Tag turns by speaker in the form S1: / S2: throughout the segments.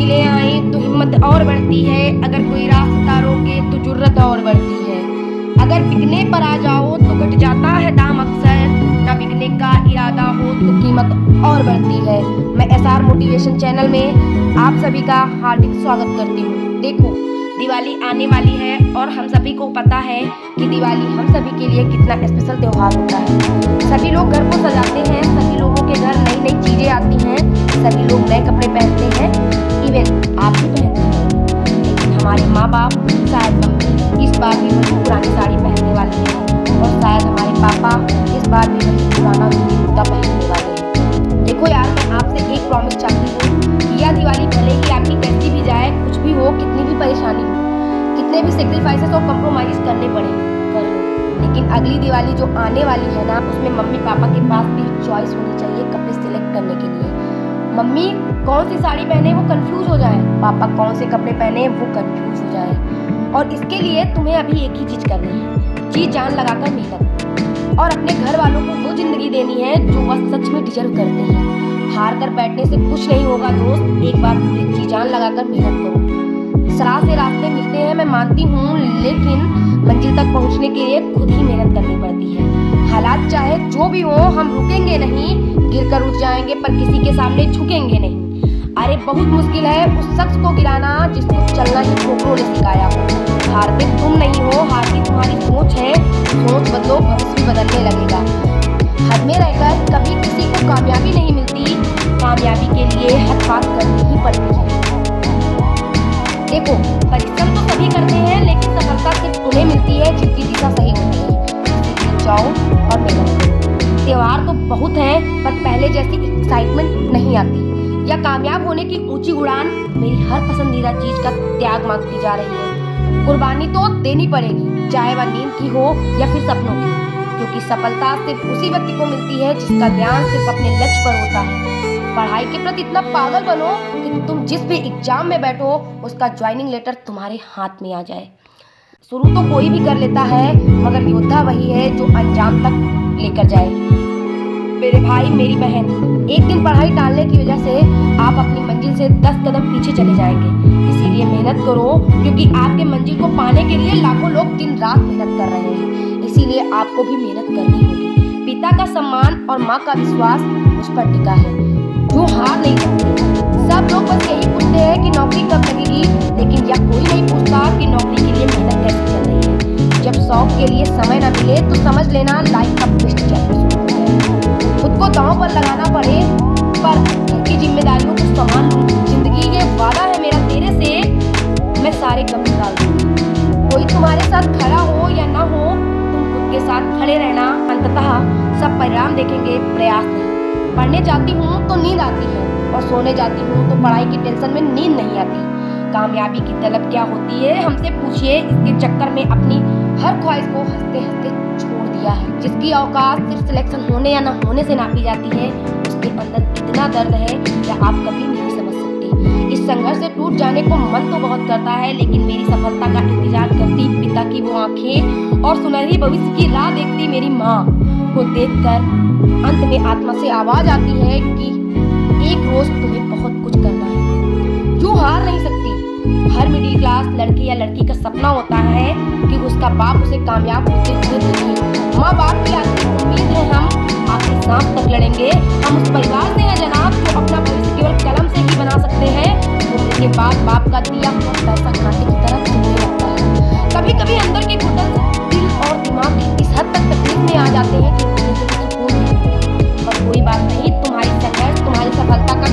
S1: मुश्किलें आई तो हिम्मत और बढ़ती है, अगर कोई रास्ता रोके तो जुर्रत और बढ़ती है। अगर बिकने पर आ जाओ तो घट जाता है दाम अक्सर, ना बिकने का इरादा हो तो कीमत और बढ़ती है। मैं SR मोटिवेशन चैनल में आप सभी का हार्दिक स्वागत करती हूँ। देखो, दिवाली आने वाली है और हम सभी को पता है कि दिवाली हम सभी के लिए कितना स्पेशल त्योहार होता है। सभी लोग घर को सजाते हैं, सभी लोगों के घर नई नई चीजें आती हैं, सभी लोग नए कपड़े पहनते हैं, इवन आप भी पहनते हैं। लेकिन हमारे माँ बाप, शायद मम्मी इस बार भी वही पुरानी साड़ी पहनने वाली है और शायद हमारे पापा इस बार भी वही पुराना धोती कुर्ता पहनने वाले हैं। देखो यार, मैं आपसे एक प्रॉमिस चाहती हूँ कि यह दिवाली भले ही आपकी कैसी भी जाए, कुछ भी हो, कितनी भी परेशानी हो, कितने भी सेक्रीफाइसेस और कॉम्प्रोमाइज करने पड़े, कर लो। लेकिन अगली दिवाली जो आने वाली है ना, उसमें मम्मी पापा के पास भी चॉइस होनी चाहिए कपड़े सिलेक्ट करने के लिए। मम्मी कौन सी साड़ी पहने वो कंफ्यूज हो जाए, पापा कौन से कपड़े पहने वो कंफ्यूज हो जाए। और इसके लिए तुम्हें अभी एक ही चीज करनी है, जी जान लगाकर मेहनत, और अपने घर वालों को वो जिंदगी देनी है जो वह सच में डिजर्व करते हैं। हार कर बैठने से कुछ नहीं होगा दोस्त, एक बार पूरी जी जान लगाकर मेहनत करो। सराह से रास्ते मिलते हैं, मैं मानती हूँ, लेकिन मंजिल तक पहुँचने के लिए खुद ही मेहनत करनी पड़ती है। हालात चाहे जो भी हो, हम रुकेंगे नहीं, गिरकर उठ जाएंगे पर किसी के सामने झुकेंगे नहीं। अरे बहुत मुश्किल है उस शख्स को गिराना जिसको चलना ही ठोकरों ने सिखाया हो। हारते तुम नहीं हो, हारती तुम्हारी सोच है। सोच बदलो, भविष्य भी बदलने लगेगा। हद में रहकर कभी किसी को कामयाबी नहीं मिलती, कामयाबी के लिए हद पार करनी ही पड़ती है। देखो, परिश्रम तो सभी करते हैं, लेकिन सफलता सिर्फ उन्हें मिलती है जिनकी दिशा सही होती है। जाओ और मेहनत करो। त्योहार तो बहुत हैं, पर पहले जैसी एक्साइटमेंट नहीं आती। या कामयाब होने की ऊंची उड़ान मेरी हर पसंदीदा चीज का त्याग मांगती जा रही है। कुर्बानी तो देनी पड़ेगी, चाहे वह नींद की हो या फिर सपनों की, क्योंकि सफलता सिर्फ उसी व्यक्ति को मिलती है जिसका ध्यान सिर्फ अपने लक्ष्य पर होता है। पढ़ाई के प्रति इतना पागल बनो कि तुम जिस भी एग्जाम में बैठो उसका ज्वाइनिंग लेटर तुम्हारे हाथ में आ जाए। शुरू तो कोई भी कर लेता है, मगर योद्धा वही है जो अंजाम तक लेकर जाए। मेरे भाई, मेरी बहन, एक दिन पढ़ाई टालने की वजह से आप अपनी मंजिल से 10 कदम पीछे चले जाएंगे। इसीलिए मेहनत करो, क्योंकि आपके मंजिल को पाने के लिए लाखों लोग दिन रात मेहनत कर रहे हैं। इसीलिए आपको भी मेहनत करनी होगी। पिता का सम्मान और माँ का विश्वास मुझ पर टिका है, जो हार नहीं सकते। सब लोग बस यही पूछते हैं कि नौकरी कब लगेगी, लेकिन यह कोई नहीं पूछता कि नौकरी के लिए मेहनत कैसे चल रही है। जब शौक के लिए समय न मिले तो समझ लेना लाइफ का बेस्ट चैप्टर शुरू हो गया। खुद को दांव पर लगाना पड़े, पर घर की जिम्मेदारियों को संभाल लूं। जिंदगी ये वादा है मेरा तेरे से, मैं सारे गम निकाल दूंगी। कोई तुम्हारे साथ खड़ा हो या ना हो, तुम खुद के साथ खड़े रहना। अंततः सब परिणाम देखेंगे, प्रयास नहीं। पढ़ने जाती हूँ तो नींद आती है, और सोने जाती हूँ तो पढ़ाई की टेंशन में नींद नहीं आती। कामयाबी की तलब क्या होती है हमसे पूछिए। इसके चक्कर में अपनी हर ख्वाहिश को हंसते हंसते छोड़ दिया है। जिसकी औकात सिर्फ सिलेक्शन होने या न होने से नापी जाती है, उसके अंदर कितना दर्द है या आप कभी नहीं समझ सकते। इस संघर्ष से टूट जाने को मन तो बहुत करता है, लेकिन मेरी सफलता का इंतजार करती पिता की वो आंखें और सुनहरी भविष्य की राह देखती मेरी माँ को देखकर अंत में आत्मा से आवाज आती है कि एक रोज तुम्हें बहुत कुछ करना है, जो हार नहीं सकती। हर मिडिल क्लास लड़के या लड़की का सपना होता है कि उसका बाप उसे कामयाब होते हुए देखे। माँ बाप की आखिरी उम्मीद है हम आखिरी सांस तक लड़ेंगे। हम उस परिवार से हैं जनाब जो अपना भविष्य केवल कलम से ही बना सकते हैं। उम्र के बाद बाप का दिया हुआ पैसा कांटे की तरह चुभने लगता है। कभी कभी अंदर की घुटन से दिल और दिमाग इस हद तक तकलीफ में आ जाते हैं कि उन्हें से सुकून नहीं मिलता। और कोई बात नहीं, तुम्हारी संघर्ष तुम्हारी सफलता का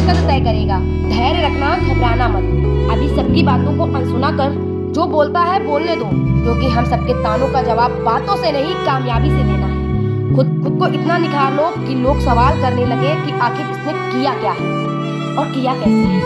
S1: कद तय करेगा। धैर्य रखना, घबराना मत। अभी सबकी बातों को अनसुना कर जो बोलता है बोलने दो, क्योंकि हम सबके तानों का जवाब बातों से नहीं, कामयाबी से देना है। खुद को इतना निखार लो कि लोग सवाल करने लगे कि आखिर इसने किया क्या है और किया कैसे है।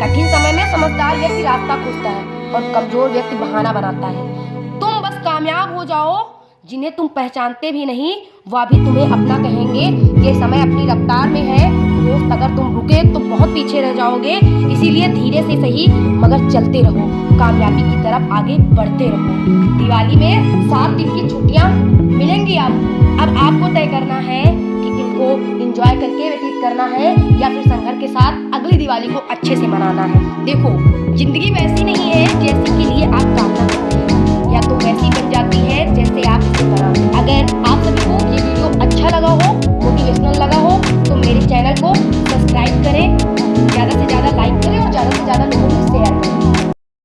S1: कठिन समय में समझदार व्यक्ति रास्ता खोजता है और कमजोर व्यक्ति बहाना बनाता है। तुम बस कामयाब हो जाओ। जिन्हें तुम पहचानते भी नहीं वह भी तुम्हें अपना कहेंगे। ये समय अपनी रफ्तार में है दोस्त, अगर तुम रुके तो बहुत पीछे रह जाओगे। इसीलिए धीरे से सही मगर चलते रहो, कामयाबी की तरफ आगे बढ़ते रहो। दिवाली में 7 दिन की छुट्टियां मिलेंगी। अब आपको तय करना है कि इन को एंजॉय करके व्यतीत करना है या फिर संघर्ष के साथ अगली दिवाली को अच्छे से मनाना है। देखो, जिंदगी वैसी नहीं है जैसी के लिए आप काम